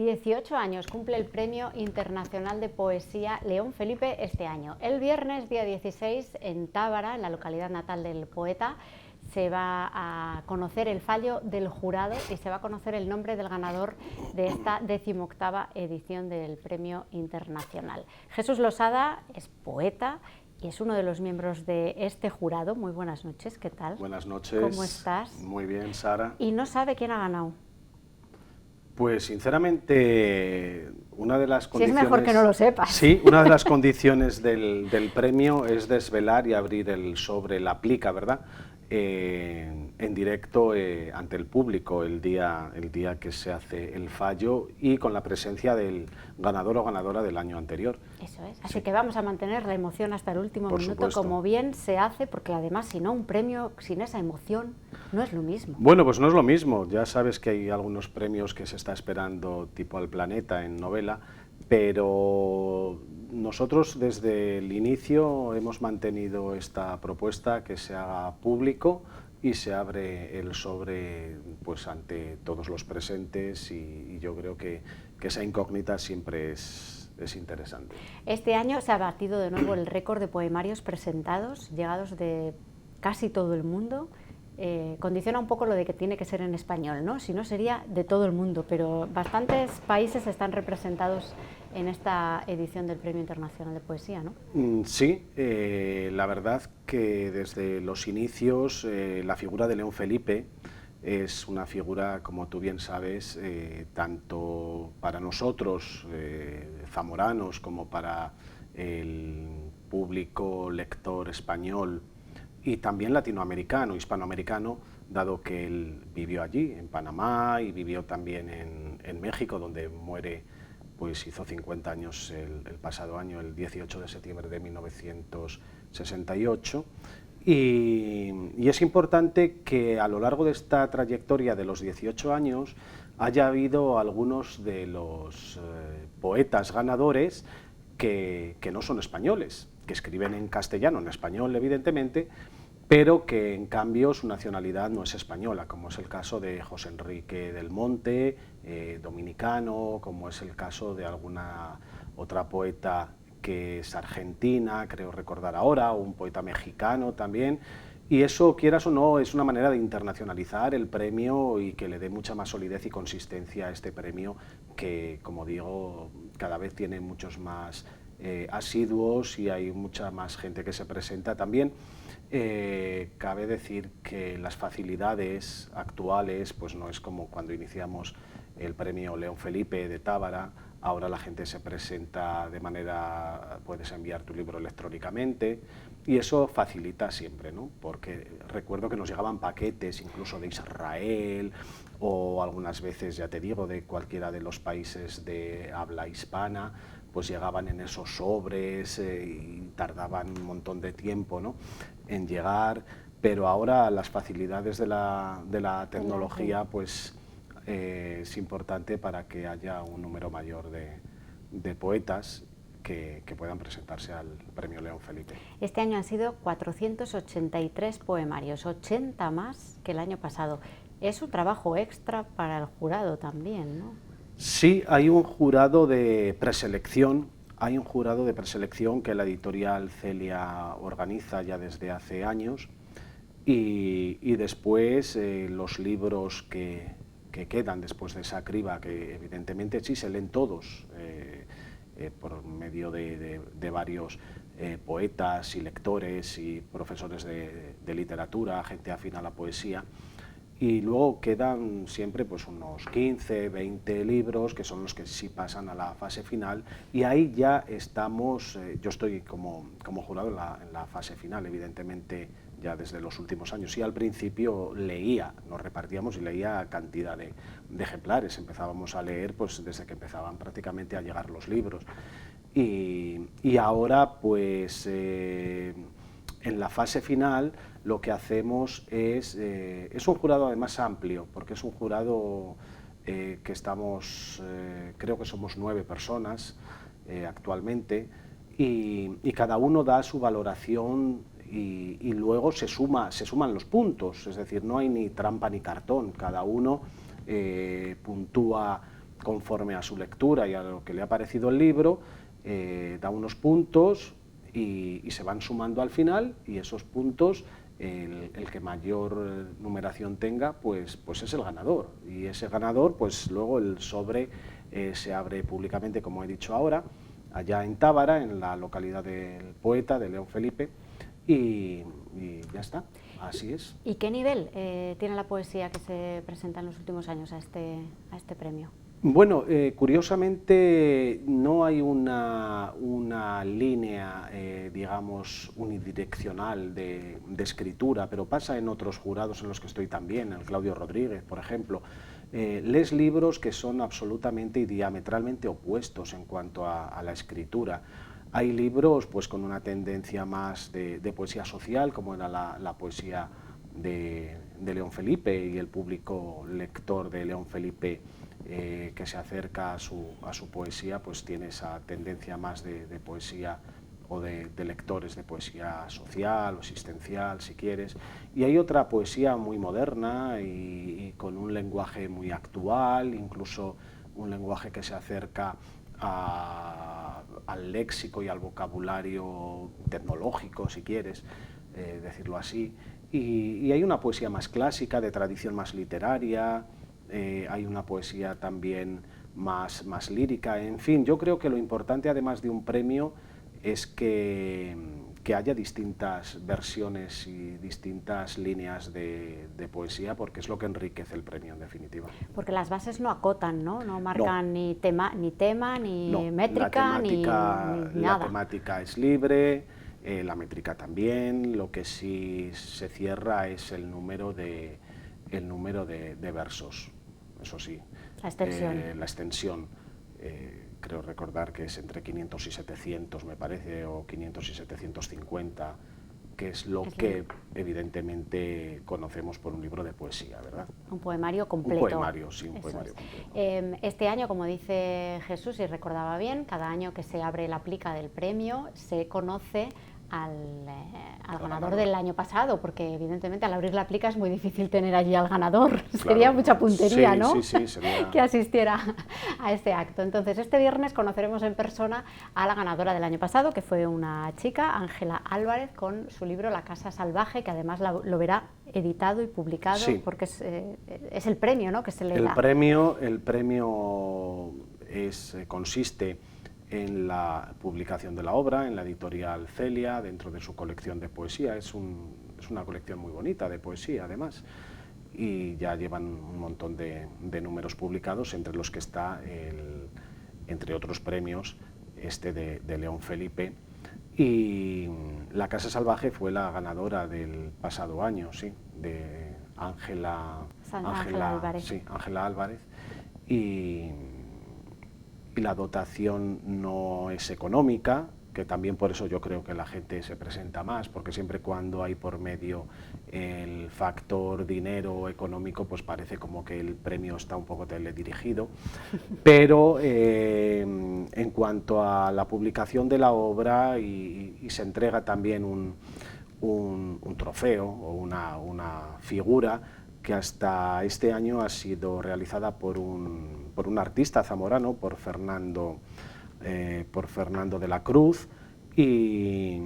18 años cumple el Premio Internacional de Poesía León Felipe este año. El viernes, día 16, en Tábara, en la localidad natal del poeta, se va a conocer el fallo del jurado y se va a conocer el nombre del ganador de esta 18ª edición del Premio Internacional. Jesús Losada es poeta y es uno de los miembros de este jurado. Muy buenas noches, ¿qué tal? Buenas noches. ¿Cómo estás? Muy bien, Sara. Y no sabe quién ha ganado. Pues sinceramente, una de las condiciones... Si es mejor que no lo sepas. Sí, una de las condiciones del premio es desvelar y abrir el sobre, la plica, ¿verdad? En directo ante el público el día que se hace el fallo y con la presencia del ganador o ganadora del año anterior. Eso es, así que vamos a mantener la emoción hasta el último Por minuto, supuesto. como bien se hace, porque además si no, un premio sin esa emoción no es lo mismo. Bueno, pues no es lo mismo, ya sabes que hay algunos premios que se está esperando tipo al Planeta en novela, pero nosotros desde el inicio hemos mantenido esta propuesta que se haga público y se abre el sobre pues ante todos los presentes y yo creo que esa incógnita siempre es interesante. Este año se ha batido de nuevo el récord de poemarios presentados, llegados de casi todo el mundo. Condiciona un poco lo de que tiene que ser en español, ¿no? Si no sería de todo el mundo, pero bastantes países están representados en esta edición del Premio Internacional de Poesía, ¿no? Sí, la verdad que desde los inicios la figura de León Felipe es una figura, como tú bien sabes, tanto para nosotros, zamoranos, como para el público lector español y también latinoamericano, hispanoamericano, dado que él vivió allí, en Panamá, y vivió también en México, donde muere, pues hizo 50 años el pasado año, el 18 de septiembre de 1968. Y es importante que a lo largo de esta trayectoria de los 18 años haya habido algunos de los poetas ganadores que no son españoles, que escriben en castellano, en español evidentemente, pero que en cambio su nacionalidad no es española, como es el caso de José Enrique del Monte, dominicano, como es el caso de alguna otra poeta que es argentina, creo recordar ahora, o un poeta mexicano también, y eso, quieras o no, es una manera de internacionalizar el premio y que le dé mucha más solidez y consistencia a este premio que, como digo, cada vez tiene muchos más asiduos y hay mucha más gente que se presenta también. Cabe decir que las facilidades actuales pues no es como cuando iniciamos el premio León Felipe de Tábara. Ahora la gente se presenta de manera, puedes enviar tu libro electrónicamente y eso facilita siempre, ¿no? Porque recuerdo que nos llegaban paquetes incluso de Israel o algunas veces, ya te digo, de cualquiera de los países de habla hispana, pues llegaban en esos sobres y tardaban un montón de tiempo, ¿no?, en llegar, pero ahora las facilidades de la tecnología pues es importante para que haya un número mayor de poetas que puedan presentarse al Premio León Felipe. Este año han sido 483 poemarios, 80 más que el año pasado. Es un trabajo extra para el jurado también, ¿no? Sí, hay un jurado de preselección, que la editorial Celia organiza ya desde hace años y después los libros que quedan después de esa criba, que evidentemente sí se leen todos por medio de varios poetas y lectores y profesores de literatura, gente afín a la poesía. Y luego quedan siempre pues unos 15, 20 libros que son los que sí pasan a la fase final y ahí ya estamos, yo estoy como jurado en la fase final, evidentemente ya desde los últimos años, y al principio leía, nos repartíamos y leía cantidad de ejemplares, empezábamos a leer pues desde que empezaban prácticamente a llegar los libros y ahora pues en la fase final lo que hacemos es un jurado además amplio, porque es un jurado que estamos, creo que somos 9 personas actualmente, y cada uno da su valoración y luego se suman los puntos, es decir, no hay ni trampa ni cartón, cada uno puntúa conforme a su lectura y a lo que le ha parecido el libro, da unos puntos y se van sumando al final, y esos puntos, el que mayor numeración tenga, pues es el ganador. Y ese ganador, pues luego el sobre se abre públicamente, como he dicho ahora, allá en Tábara, en la localidad del poeta, de León Felipe, y ya está, así es. ¿Y qué nivel tiene la poesía que se presenta en los últimos años a este premio? Bueno, curiosamente no hay una línea, digamos, unidireccional de escritura, pero pasa en otros jurados en los que estoy también, el Claudio Rodríguez, por ejemplo. Lees libros que son absolutamente y diametralmente opuestos en cuanto a la escritura. Hay libros pues con una tendencia más de poesía social, como era la poesía de León Felipe, y el público lector de León Felipe que se acerca a su poesía, pues tiene esa tendencia más de poesía o de lectores de poesía social o existencial, si quieres. Y hay otra poesía muy moderna y con un lenguaje muy actual, incluso un lenguaje que se acerca al léxico y al vocabulario tecnológico, si quieres decirlo así. Y hay una poesía más clásica, de tradición más literaria, hay una poesía también más lírica. En fin, yo creo que lo importante, además de un premio, es que haya distintas versiones y distintas líneas de poesía, porque es lo que enriquece el premio, en definitiva. Porque las bases no acotan, ¿no? No marcan ni tema, ni métrica, ni nada. La temática es libre, la métrica también. Lo que sí se cierra es el número de versos, eso sí. La extensión. La extensión. Creo recordar que es entre 500 y 700, me parece, o 500 y 750, que es lo que evidentemente conocemos por un libro de poesía, ¿verdad? Un poemario completo. Un poemario, sí, un poemario completo. Este año, como dice Jesús, si recordaba bien, cada año que se abre la plica del premio se conoce al ganador del año pasado, porque evidentemente al abrir la plica es muy difícil tener allí al ganador. Claro. Sería mucha puntería, sí, ¿no? Sí, sería... que asistiera a este acto. Entonces, este viernes conoceremos en persona a la ganadora del año pasado, que fue una chica, Ángela Álvarez, con su libro La Casa Salvaje, que además lo verá editado y publicado, sí, porque es el premio, ¿no?, que se le da. El premio consiste en la publicación de la obra, en la editorial Celia, dentro de su colección de poesía. Es una colección muy bonita de poesía, además, y ya llevan un montón de números publicados, entre los que está, entre otros premios, de León Felipe. Y La Casa Salvaje fue la ganadora del pasado año, sí, de Ángela Álvarez. Sí, Ángela Álvarez. Y la dotación no es económica, que también por eso yo creo que la gente se presenta más, porque siempre cuando hay por medio el factor dinero económico, pues parece como que el premio está un poco teledirigido. Pero en cuanto a la publicación de la obra, y se entrega también un trofeo o una figura que hasta este año ha sido realizada por un artista zamorano, por Fernando de la Cruz, y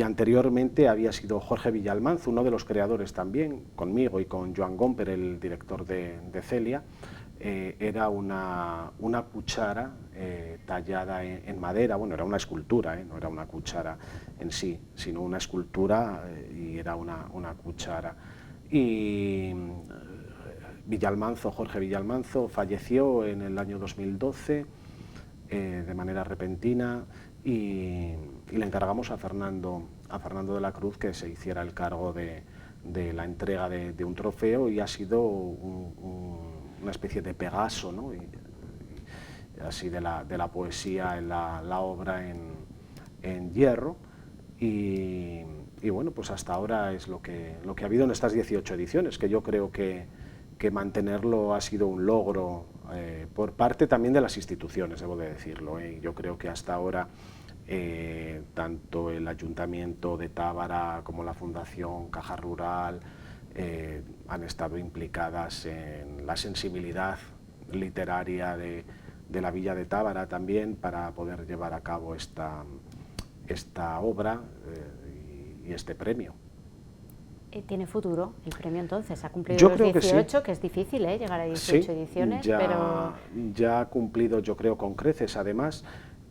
anteriormente había sido Jorge Villalmanzo, uno de los creadores también, conmigo y con Joan Gomper, el director de Celia. Era una cuchara tallada en madera. Bueno, era una escultura, no era una cuchara en sí, sino una escultura, y era una cuchara. Y Jorge Villalmanzo, falleció en el año 2012 de manera repentina, y le encargamos a Fernando de la Cruz que se hiciera el cargo de la entrega de un trofeo, y ha sido una especie de Pegaso, ¿no? Así de la poesía en la obra en hierro. Y bueno, pues hasta ahora es lo que ha habido en estas 18 ediciones, que yo creo que mantenerlo ha sido un logro por parte también de las instituciones, debo de decirlo. Yo creo que hasta ahora tanto el Ayuntamiento de Tábara como la Fundación Caja Rural han estado implicadas en la sensibilidad literaria de la villa de Tábara también para poder llevar a cabo esta obra y este premio. ¿Tiene futuro el premio entonces? Ha cumplido Yo los creo 18, sí. que es difícil llegar a 18 Sí, ediciones, ya, pero... ya ha cumplido, yo creo, con creces. Además,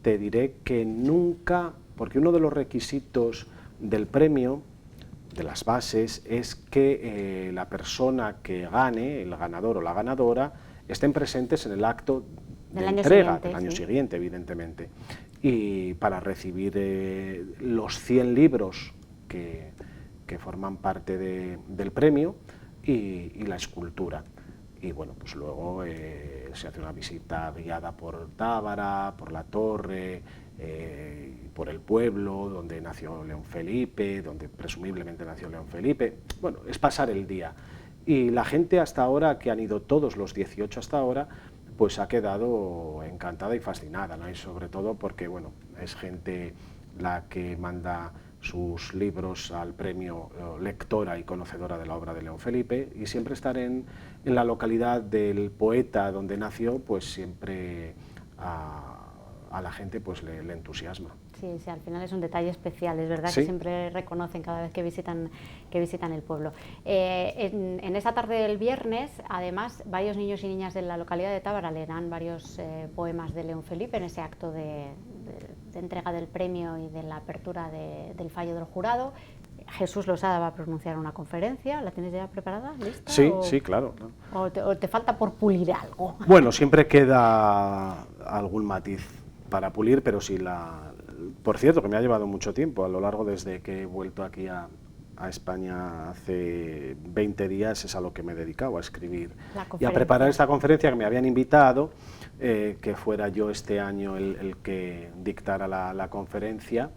te diré que nunca, porque uno de los requisitos del premio, de las bases, es que la persona que gane, el ganador o la ganadora, estén presentes en el acto de entrega del año siguiente, evidentemente. Y para recibir los 100 libros que forman parte del premio y la escultura. Y bueno, pues luego se hace una visita guiada por Tábara, por la torre, por el pueblo donde nació León Felipe, donde presumiblemente nació León Felipe. Bueno, es pasar el día. Y la gente hasta ahora, que han ido todos los 18 hasta ahora, pues ha quedado encantada y fascinada, ¿no? Y sobre todo porque, bueno, es gente la que manda sus libros al premio lectora y conocedora de la obra de León Felipe, y siempre estar en la localidad del poeta donde nació, pues siempre a la gente pues le entusiasma. Sí, sí, al final es un detalle especial, es verdad, ¿Sí? Que siempre reconocen cada vez que visitan el pueblo. En esa tarde del viernes, además, varios niños y niñas de la localidad de Tábara leerán varios poemas de León Felipe en ese acto de entrega del premio y de la apertura del fallo del jurado. Jesús Losada va a pronunciar una conferencia. ¿La tienes ya preparada, lista? Sí, sí, claro. ¿O te falta por pulir algo? Bueno, siempre queda algún matiz para pulir, pero sí por cierto, que me ha llevado mucho tiempo, a lo largo desde que he vuelto aquí a España hace 20 días, es a lo que me he dedicado, a escribir y a preparar esta conferencia que me habían invitado, que fuera yo este año el que dictara la conferencia.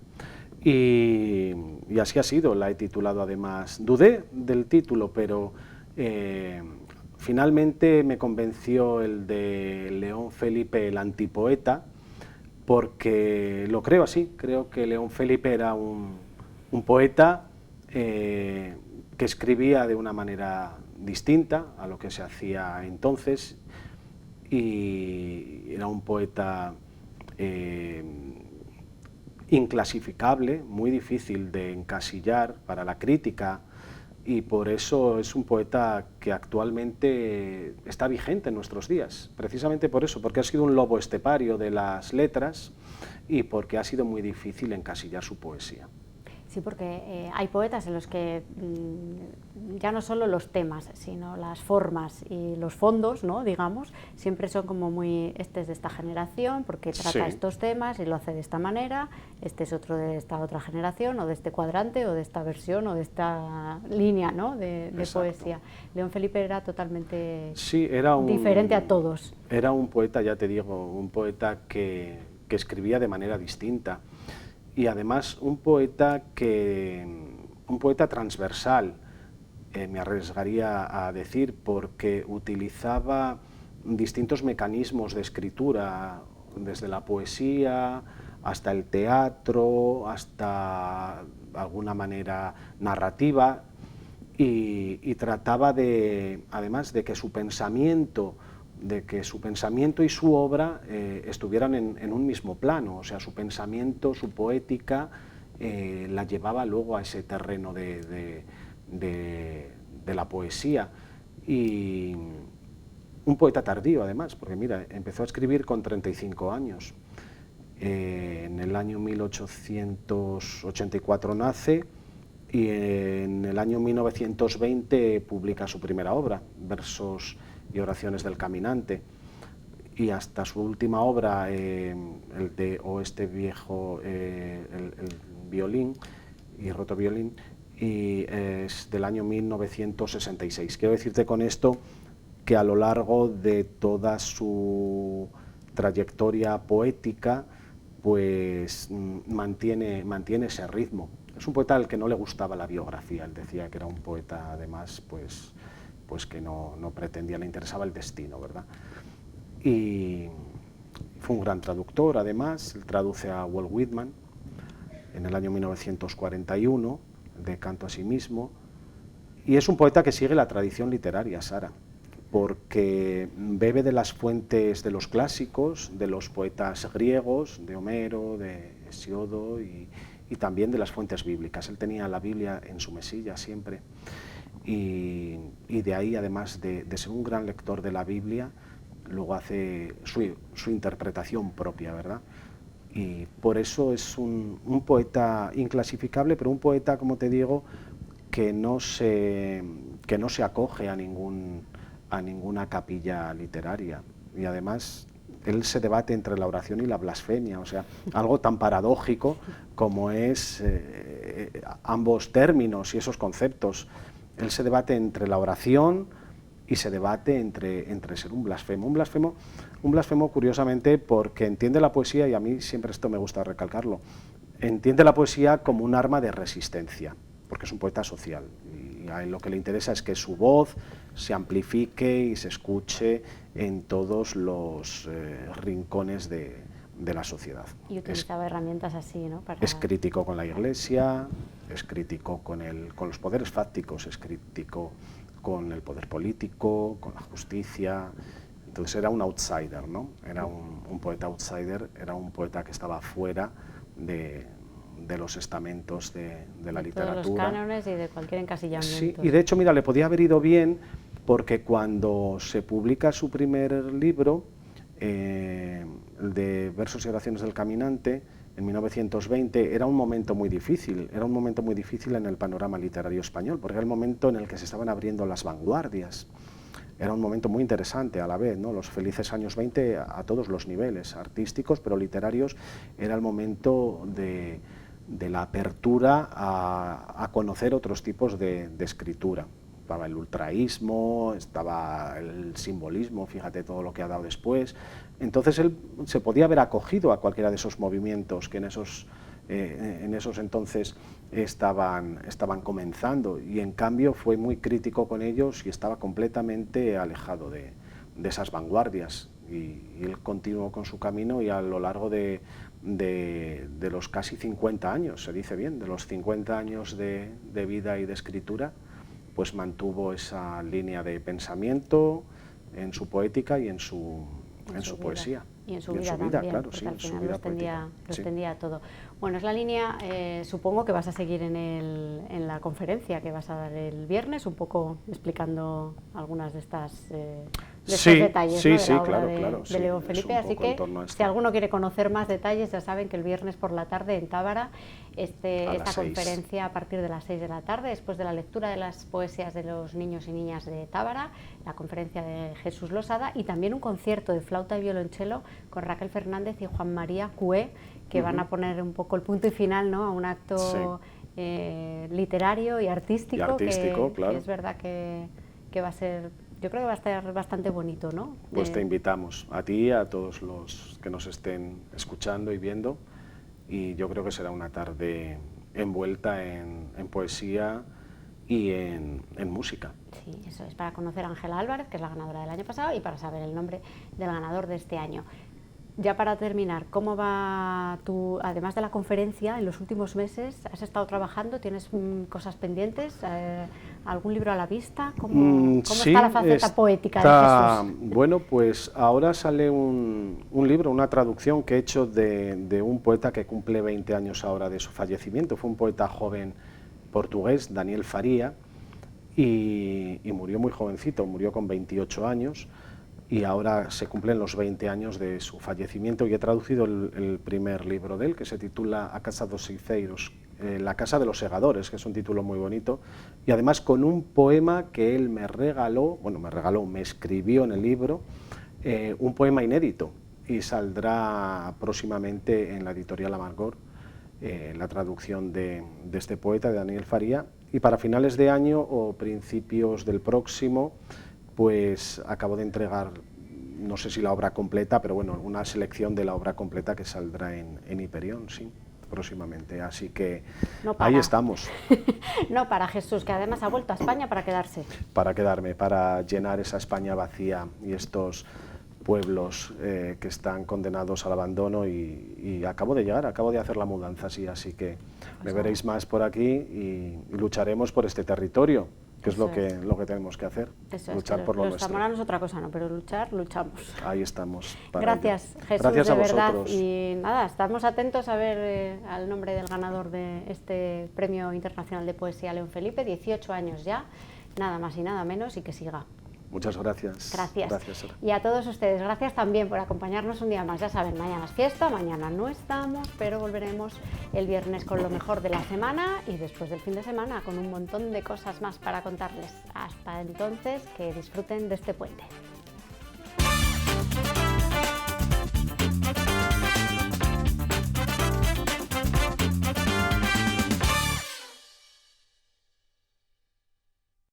Y así ha sido, la he titulado además, dudé del título, pero finalmente me convenció el de León Felipe el antipoeta, porque lo creo así, creo que León Felipe era un poeta que escribía de una manera distinta a lo que se hacía entonces, y era un poeta inclasificable, muy difícil de encasillar para la crítica, y por eso es un poeta que actualmente está vigente en nuestros días, precisamente por eso, porque ha sido un lobo estepario de las letras y porque ha sido muy difícil encasillar su poesía. Sí, porque hay poetas en los que ya no solo los temas, sino las formas y los fondos, ¿no?, digamos, siempre son como muy, este es de esta generación porque trata estos temas y lo hace de esta manera, este es otro de esta otra generación, o de este cuadrante, o de esta versión, o de esta línea, ¿no?, de poesía. León Felipe era totalmente diferente a todos. Era un poeta, ya te digo, un poeta que escribía de manera distinta. Y además un poeta transversal, me arriesgaría a decir, porque utilizaba distintos mecanismos de escritura, desde la poesía hasta el teatro, hasta alguna manera narrativa, y trataba además de que su pensamiento y su obra estuvieran en un mismo plano, o sea, su pensamiento, su poética, la llevaba luego a ese terreno de la poesía. Y un poeta tardío, además, porque mira, empezó a escribir con 35 años. En el año 1884 nace, y en el año 1920 publica su primera obra, Versos y oraciones del caminante, y hasta su última obra, el de O este viejo, el violín y roto violín, y es del año 1966. Quiero decirte con esto que a lo largo de toda su trayectoria poética, pues mantiene ese ritmo. Es un poeta al que no le gustaba la biografía, él decía que era un poeta además pues que no pretendía, le interesaba el destino, ¿verdad? Y fue un gran traductor, además, él traduce a Walt Whitman en el año 1941, de Canto a sí mismo, y es un poeta que sigue la tradición literaria, Sara. porque bebe de las fuentes de los clásicos, de los poetas griegos, de Homero, de Hesiodo y también de las fuentes bíblicas. Él tenía la Biblia en su mesilla siempre y de ahí, además de ser un gran lector de la Biblia, luego hace su interpretación propia, ¿verdad? Y por eso es un poeta inclasificable, pero un poeta, como te digo, que no se acoge a ninguna capilla literaria, y además él se debate entre la oración y la blasfemia, o sea, algo tan paradójico como es ambos términos y esos conceptos. Él se debate entre la oración y se debate entre ser un blasfemo. Un blasfemo curiosamente porque entiende la poesía, y a mí siempre esto me gusta recalcarlo, entiende la poesía como un arma de resistencia, porque es un poeta social, y a él lo que le interesa es que su voz se amplifique y se escuche en todos los rincones de la sociedad. Y utilizaba herramientas así, ¿no? Es crítico con la Iglesia, es crítico con los poderes fácticos, es crítico con el poder político, con la justicia. Entonces era un outsider, ¿no? Era un poeta outsider, era un poeta que estaba fuera de los estamentos de la literatura. De los cánones y de cualquier encasillamiento. Sí, y de hecho, mira, le podía haber ido bien porque cuando se publica su primer libro, de Versos y oraciones del caminante, en 1920, era un momento muy difícil en el panorama literario español, porque era el momento en el que se estaban abriendo las vanguardias. Era un momento muy interesante a la vez, ¿no? Los felices años 20 a todos los niveles, artísticos, pero literarios. Era el momento de la apertura a conocer otros tipos de escritura. Estaba el ultraísmo, estaba el simbolismo, fíjate todo lo que ha dado después. Entonces él se podía haber acogido a cualquiera de esos movimientos que en esos entonces estaban comenzando, y en cambio fue muy crítico con ellos y estaba completamente alejado de esas vanguardias, y él continuó con su camino, y a lo largo de los casi 50 años, se dice bien, de los 50 años de vida y de escritura, pues mantuvo esa línea de pensamiento en su poética y en su poesía. Y en su vida también, claro, porque sí, al final lo sí. extendía todo. Bueno, es la línea, supongo que vas a seguir en la conferencia que vas a dar el viernes, un poco explicando algunas de estos detalles, ¿no? De la obra de León Felipe, así que si alguno quiere conocer más detalles, ya saben que el viernes por la tarde en Tábara, esta conferencia a partir de las 6 de la tarde, después de la lectura de las poesías de los niños y niñas de Tábara, la conferencia de Jesús Losada, y también un concierto de flauta y violonchelo con Raquel Fernández y Juan María Cué, que van a poner un poco el punto y final, ¿no?, a un acto literario y artístico, claro. Que es verdad que va a ser, yo creo que va a estar bastante bonito, ¿no? Pues te invitamos, a ti y a todos los que nos estén escuchando y viendo, y yo creo que será una tarde envuelta en poesía y en música. Sí, eso es, para conocer a Ángela Álvarez, que es la ganadora del año pasado, y para saber el nombre del ganador de este año. Ya para terminar, ¿cómo va tú, además de la conferencia, en los últimos meses has estado trabajando? ¿Tienes cosas pendientes? ¿Algún libro a la vista? ¿Cómo está la faceta poética de Jesús? Bueno, pues ahora sale un libro, una traducción que he hecho de un poeta que cumple 20 años ahora de su fallecimiento. Fue un poeta joven portugués, Daniel Faría, y murió muy jovencito, murió con 28 años. Y ahora se cumplen los 20 años de su fallecimiento, y he traducido el primer libro de él, que se titula A Casa dos Seiceiros, La Casa de los Segadores, que es un título muy bonito, y además con un poema que él me escribió en el libro, un poema inédito, y saldrá próximamente en la editorial Amargor, la traducción de este poeta, de Daniel Faría, y para finales de año o principios del próximo, pues acabo de entregar, no sé si la obra completa, pero bueno, una selección de la obra completa que saldrá en Hiperión, sí, próximamente. Así que ahí estamos. No para Jesús, que además ha vuelto a España para quedarse. Para quedarme, para llenar esa España vacía y estos pueblos que están condenados al abandono, y acabo de llegar, acabo de hacer la mudanza, sí, así que me veréis más por aquí y lucharemos por este territorio, que es lo que tenemos que hacer, Eso luchar es, por lo los nuestro. zamoranos otra cosa no, pero luchamos. Ahí estamos. Gracias, ello. Jesús, Gracias a de verdad. vosotros. Y nada, estamos atentos a ver al nombre del ganador de este Premio Internacional de Poesía León Felipe, 18 años ya, nada más y nada menos, y que siga. Muchas gracias. Gracias. Sara. Y a todos ustedes, gracias también por acompañarnos un día más. Ya saben, mañana es fiesta, mañana no estamos, pero volveremos el viernes con lo mejor de la semana y después del fin de semana con un montón de cosas más para contarles. Hasta entonces, que disfruten de este puente.